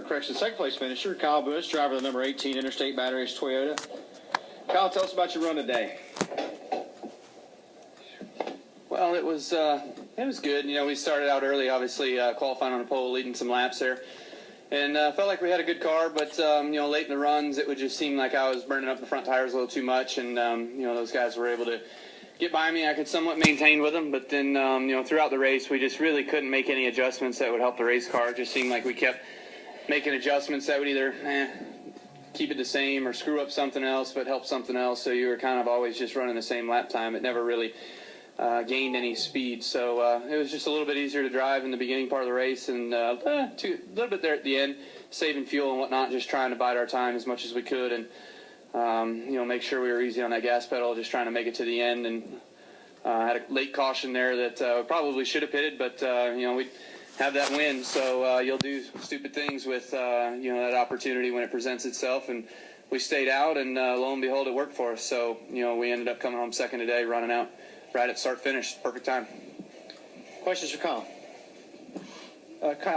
correction, second place finisher, Kyle Busch, driver of the number 18 Interstate Batteries Toyota. Kyle, tell us about your run today. Well, it was good. You know, we started out early, obviously qualifying on a pole, leading some laps there. And felt like we had a good car, but, you know, late in the runs, it would just seem like I was burning up the front tires a little too much. And, you know, those guys were able to get by me. I could somewhat maintain with them. But then, you know, throughout the race, we just really couldn't make any adjustments that would help the race car. It just seemed like we kept making adjustments that would either keep it the same or screw up something else, but help something else. So you were kind of always just running the same lap time. It never really gained any speed. So it was just a little bit easier to drive in the beginning part of the race, and a little bit there at the end, saving fuel and whatnot, just trying to bide our time as much as we could, and you know, make sure we were easy on that gas pedal, just trying to make it to the end. And had a late caution there that probably should have pitted, but you know, we have that win, so you'll do stupid things with you know, that opportunity when it presents itself, and we stayed out, and lo and behold, it worked for us. So you know, we ended up coming home second today, running out right at start finish, perfect time. Questions for Kyle?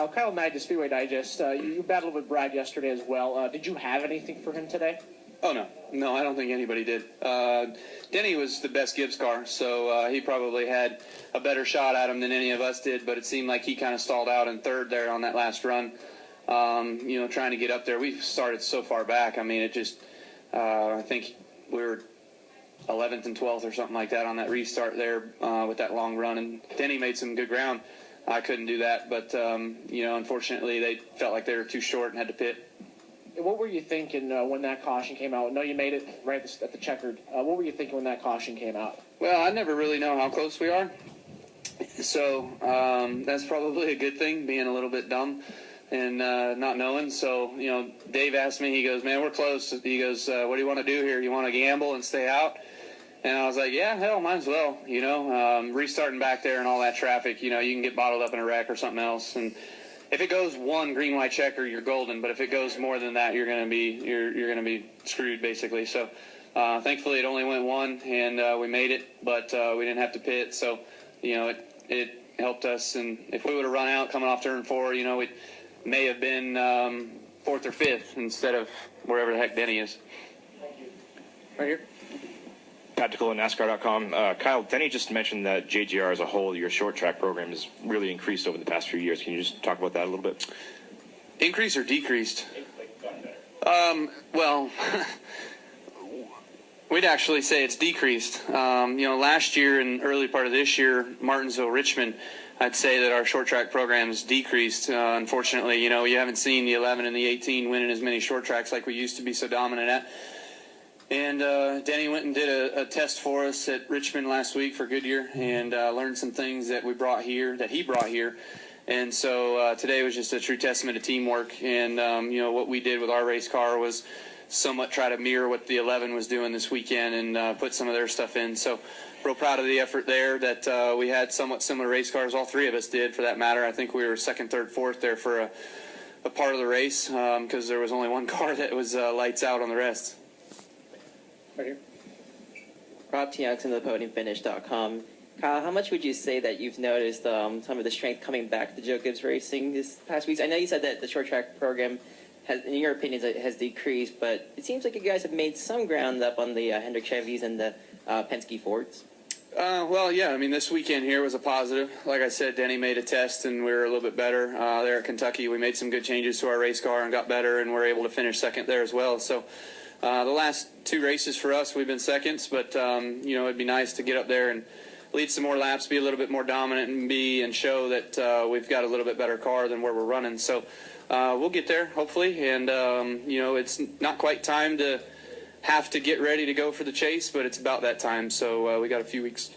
Kyle Knight, Speedway Digest. You battled with Brad yesterday as well. Did you have anything for him today? Oh, no, I don't think anybody did. Denny was the best Gibbs car, so he probably had a better shot at him than any of us did, but it seemed like he kind of stalled out in third there on that last run, you know, trying to get up there. We started so far back. I mean, it just, I think we were 11th and 12th or something like that on that restart there with that long run, and Denny made some good ground. I couldn't do that, but, you know, unfortunately they felt like they were too short and had to pit. What were you thinking when that caution came out? I know you made it right at the checkered. What were you thinking when that caution came out? Well, I never really know how close we are, so that's probably a good thing, being a little bit dumb and not knowing. So, you know, Dave asked me, he goes, man, we're close. He goes, what do you want to do here? You want to gamble and stay out? And I was like, yeah, hell, might as well, you know, restarting back there and all that traffic, you know, you can get bottled up in a wreck or something else. And if it goes one green, white checker, you're golden. But if it goes more than that, you're going to be screwed, basically. So thankfully it only went one, and we made it, but we didn't have to pit. So, you know, it helped us. And if we would have run out coming off turn 4, you know, it may have been 4th or 5th instead of wherever the heck Denny is. Thank you. Right here. Tactical and NASCAR.com. Kyle, Denny just mentioned that JGR as a whole, your short track program, has really increased over the past few years. Can you just talk about that a little bit? Increased or decreased? Well, we'd actually say it's decreased. You know, last year and early part of this year, Martinsville, Richmond, I'd say that our short track program's decreased. Unfortunately, you know, you haven't seen the 11 and the 18 winning as many short tracks like we used to be so dominant at. And Denny went and did a test for us at Richmond last week for Goodyear, and learned some things that he brought here. And so today was just a true testament to teamwork. And, you know, what we did with our race car was somewhat try to mirror what the 11 was doing this weekend and put some of their stuff in. So real proud of the effort there that we had somewhat similar race cars. All three of us did, for that matter. I think we were 2nd, 3rd, 4th there for a part of the race because there was only one car that was lights out on the rest. Right here. Rob Tiaxon of thepodiumfinish.com. Kyle, how much would you say that you've noticed some of the strength coming back to Joe Gibbs Racing this past week? I know you said that the short track program, in your opinion, has decreased, but it seems like you guys have made some ground up on the Hendrick Chevys and the Penske Fords. Well, yeah, I mean, this weekend here was a positive. Like I said, Denny made a test, and we were a little bit better there at Kentucky. We made some good changes to our race car and got better, and we're able to finish second there as well. So the last 2 races for us, we've been seconds, but, you know, it'd be nice to get up there and lead some more laps, be a little bit more dominant, and show that we've got a little bit better car than where we're running. So we'll get there, hopefully, and, you know, it's not quite time to have to get ready to go for the chase, but it's about that time, so we got a few weeks.